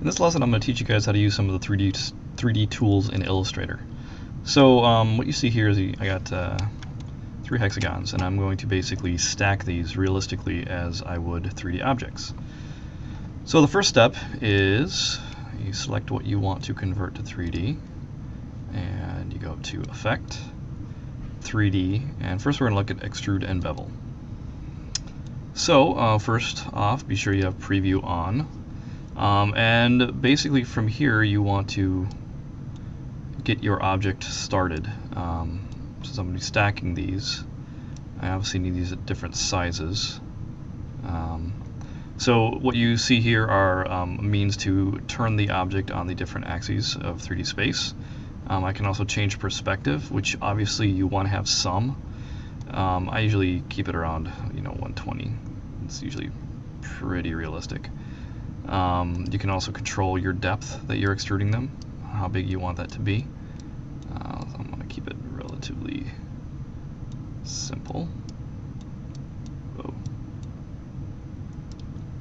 In this lesson, I'm going to teach you guys how to use some of the 3D tools in Illustrator. So what you see here is I got 3 hexagons, and I'm going to basically stack these realistically as I would 3D objects. So the first step is you select what you want to convert to 3D, and you go to Effect, 3D, and first we're going to look at Extrude and Bevel. So first off, be sure you have Preview on. And basically from here you want to get your object started. Since I'm going to be stacking these, I obviously need these at different sizes. So what you see here are means to turn the object on the different axes of 3D space. I can also change perspective, which obviously you want to have some. I usually keep it around 120. It's usually pretty realistic. You can also control your depth that you're extruding them, how big you want that to be. So I'm going to keep it relatively simple. Whoa.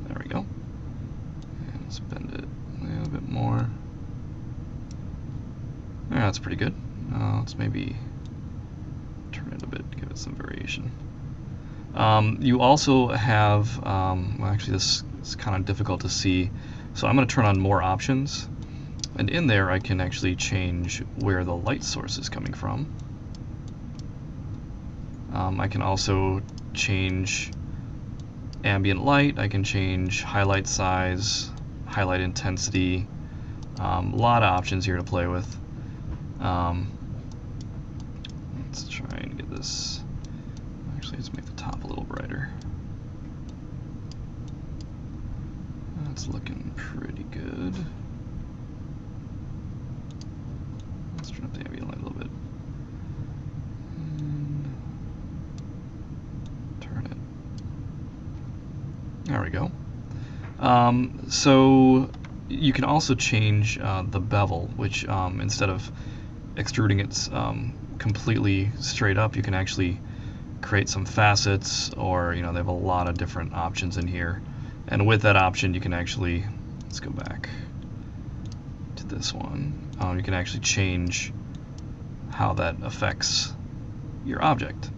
There we go. And let's bend it a little bit more. Yeah, that's pretty good. Let's maybe turn it a bit, give it some variation. You also have, well, actually this is kind of difficult to see, so I'm going to turn on more options, and in there I can actually change where the light source is coming from. I can also change ambient light, I can change highlight size, highlight intensity, a lot of options here to play with. Let's try and get this. Actually, let's make the top a little brighter. That's looking pretty good. Let's turn up the ambient light a little bit. And turn it. There we go. So you can also change the bevel, which instead of extruding it completely straight up, you can actually create some facets, or they have a lot of different options in here, and with that option you can actually, let's go back to this one, you can actually change how that affects your object.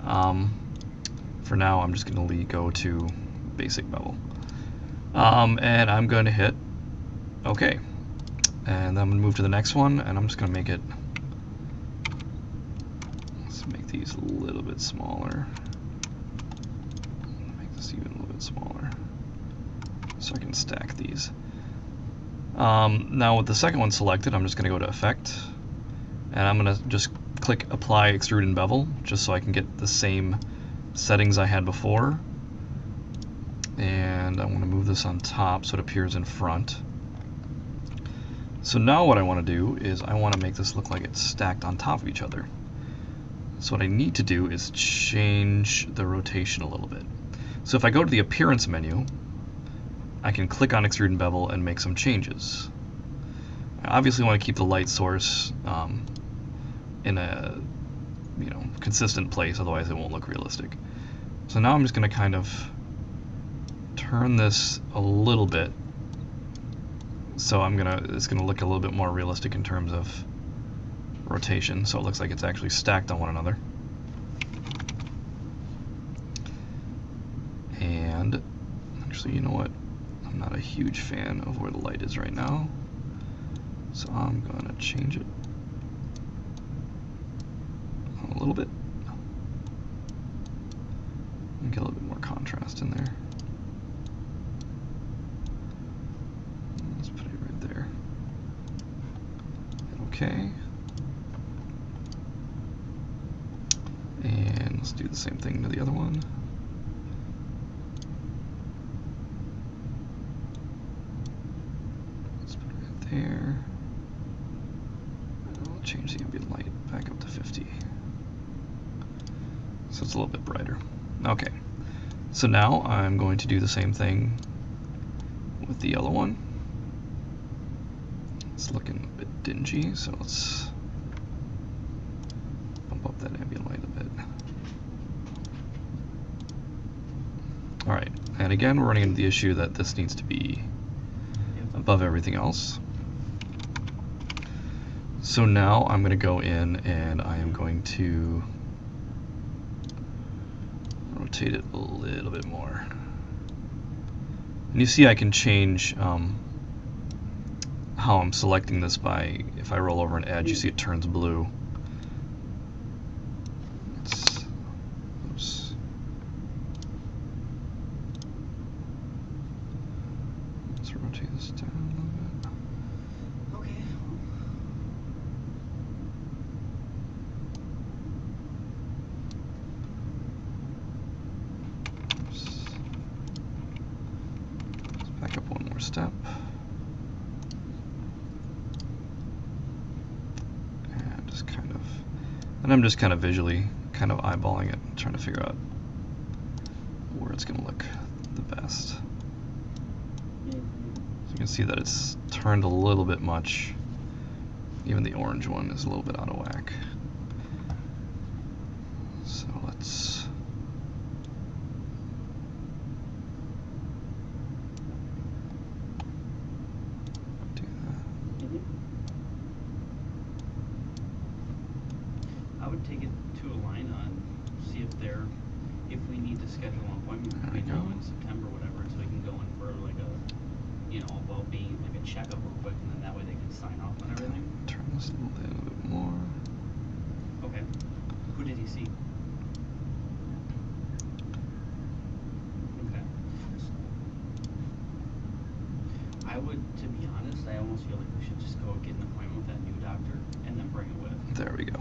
For now I'm just going to go to basic bevel, and I'm going to hit OK, and then I'm going to move to the next one, and I'm just going to make it, make these a little bit smaller. Make this even a little bit smaller so I can stack these. Now with the second one selected, I'm just going to go to Effect, and I'm going to just click Apply Extrude and Bevel just so I can get the same settings I had before. And I want to move this on top so it appears in front. So now what I want to do is I want to make this look like it's stacked on top of each other. So what I need to do is change the rotation a little bit. So if I go to the Appearance menu, I can click on Extrude and Bevel and make some changes. I obviously want to keep the light source in a consistent place, otherwise it won't look realistic. So now I'm just going to kind of turn this a little bit, so it's gonna look a little bit more realistic in terms of rotation, so it looks like it's actually stacked on one another. And actually, you know what? I'm not a huge fan of where the light is right now, so I'm gonna change it a little bit and get a little bit more contrast in there. Let's put it right there. Okay. And let's do the same thing to the other one. Let's put it right there. And I'll change the ambient light back up to 50. So it's a little bit brighter. Okay. So now I'm going to do the same thing with the yellow one. It's looking a bit dingy, so let's bump up that ambient light a bit. Alright, and again we're running into the issue that this needs to be above everything else. So now I'm going to go in and I am going to rotate it a little bit more. And you see I can change how I'm selecting this by, if I roll over an edge, you see it turns blue. Oops. Let's rotate this down a little bit. Okay. Oops. Let's back up one more step. And I'm just kind of visually kind of eyeballing it, trying to figure out where it's going to look the best. So you can see that it's turned a little bit much. Even the orange one is a little bit out of whack. So let's do that. I would take it to a line on, see if we need to schedule an appointment between now and September, whatever, so we can go in for like a, you know, a well-being, like a checkup real quick, and then that way they can sign off on everything. Turn this a little bit more. Okay. Who did he see? Okay. I would, to be honest, I almost feel like we should just go get an appointment with that new doctor and then bring it with. There we go.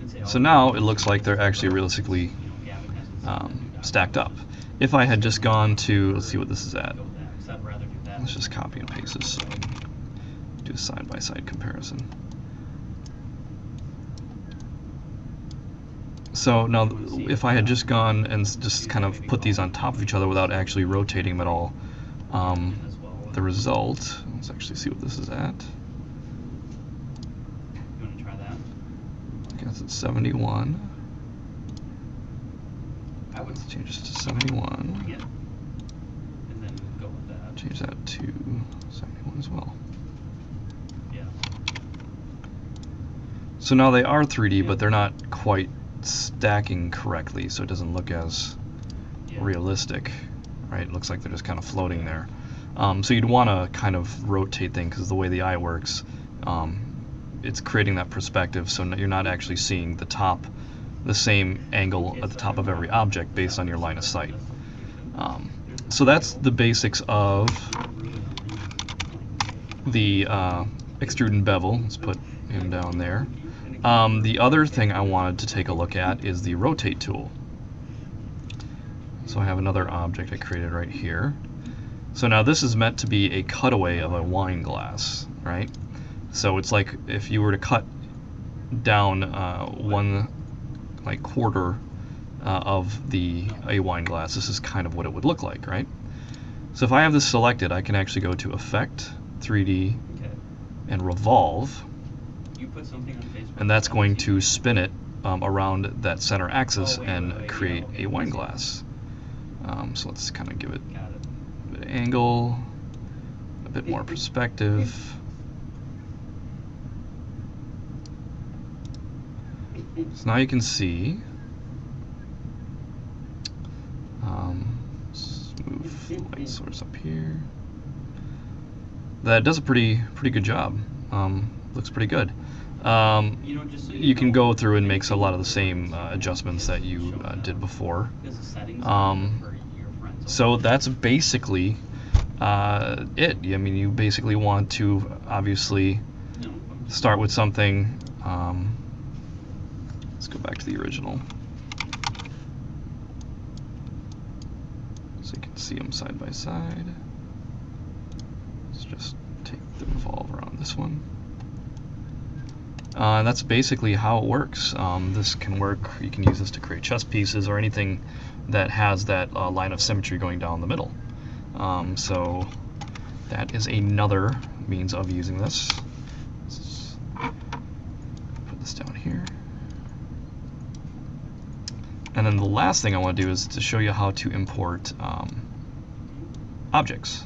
Say, So now it looks like they're actually realistically stacked up. If I had just gone to, let's see what this is at. Let's just copy and paste this so do a side-by-side comparison. So now if I had just gone and just kind of put these on top of each other without actually rotating them at all, the result, let's actually see what this is at. You want to try that? I guess it's 71. I would Let's change this to 71. Yeah. And then go with that. Change that to 71 as well. Yeah. So now they are 3D, but they're not quite stacking correctly, so it doesn't look as realistic, right? It looks like they're just kind of floating there. So you'd want to kind of rotate things, because the way the eye works, it's creating that perspective, so you're not actually seeing the same angle at the top of every object based on your line of sight. So that's the basics of the Extrude and Bevel. Let's put him down there. The other thing I wanted to take a look at is the Rotate tool. So I have another object I created right here. So now this is meant to be a cutaway of a wine glass, right? So it's like if you were to cut down one quarter of a wine glass, this is kind of what it would look like, right? So if I have this selected, I can actually go to Effect, 3D, and Revolve, and that's going to spin it around that center axis and create a wine glass. So let's kind of give it a bit of angle, a bit more perspective. So now you can see, let's move the light source up here. That does a pretty good job. Looks pretty good. You can go through and make a lot of the same adjustments that you did before. So that's basically it. I mean, you basically want to obviously start with something. Let's go back to the original so you can see them side by side. Let's just take the Revolve around this one. And that's basically how it works. This can work, you can use this to create chess pieces or anything that has that line of symmetry going down the middle. So that is another means of using this. Let's put this down here. And then the last thing I want to do is to show you how to import objects.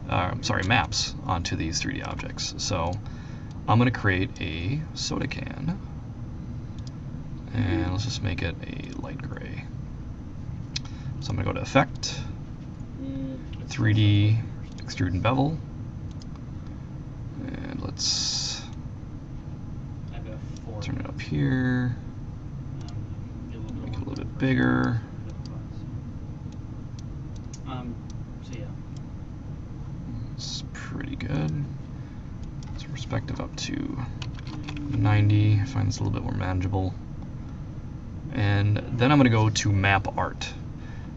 maps onto these 3D objects. So I'm going to create a soda can, and let's just make it a light gray. So I'm going to go to Effect, 3D, Extrude and Bevel, and let's turn it up here, make it a little bit bigger. So yeah. It's pretty good. It's perspective up to 90. I find this a little bit more manageable. And then I'm going to go to Map Art.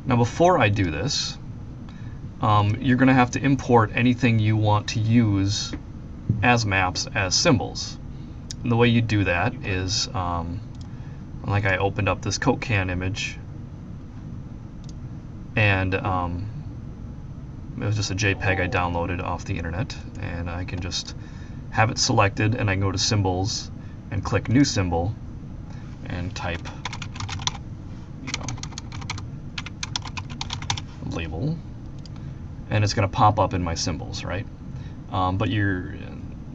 Now before I do this, you're going to have to import anything you want to use as maps as symbols. And the way you do that is, like I opened up this Coke can image, and it was just a JPEG I downloaded off the internet, and I can just have it selected, and I can go to Symbols and click New Symbol and type, label, and it's going to pop up in my symbols, right? But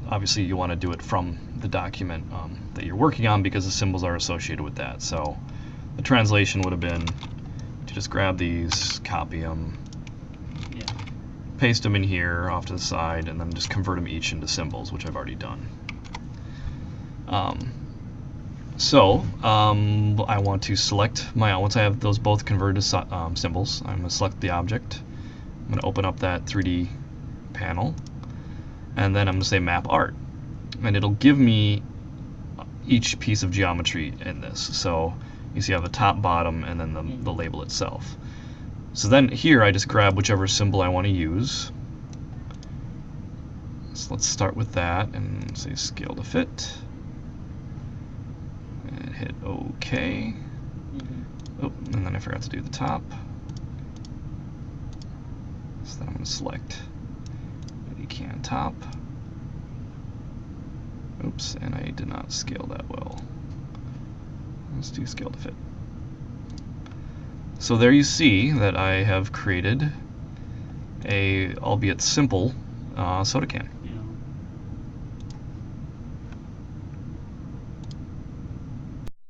obviously you want to do it from the document that you're working on, because the symbols are associated with that. So the translation would have been to just grab these, copy them, paste them in here off to the side, and then just convert them each into symbols, which I've already done. I want to select once I have those both converted to symbols, I'm going to select the object. I'm going to open up that 3D panel, and then I'm going to say Map Art, and it'll give me each piece of geometry in this. So you see I have the top, bottom, and then the label itself. So then here I just grab whichever symbol I want to use. So let's start with that and say Scale to Fit. And hit OK. Oh, and then I forgot to do the top. So then I'm going to select the can top. Oops, and I did not scale that well. Let's do Scale to Fit. So there you see that I have created a, albeit simple, soda can. Yeah.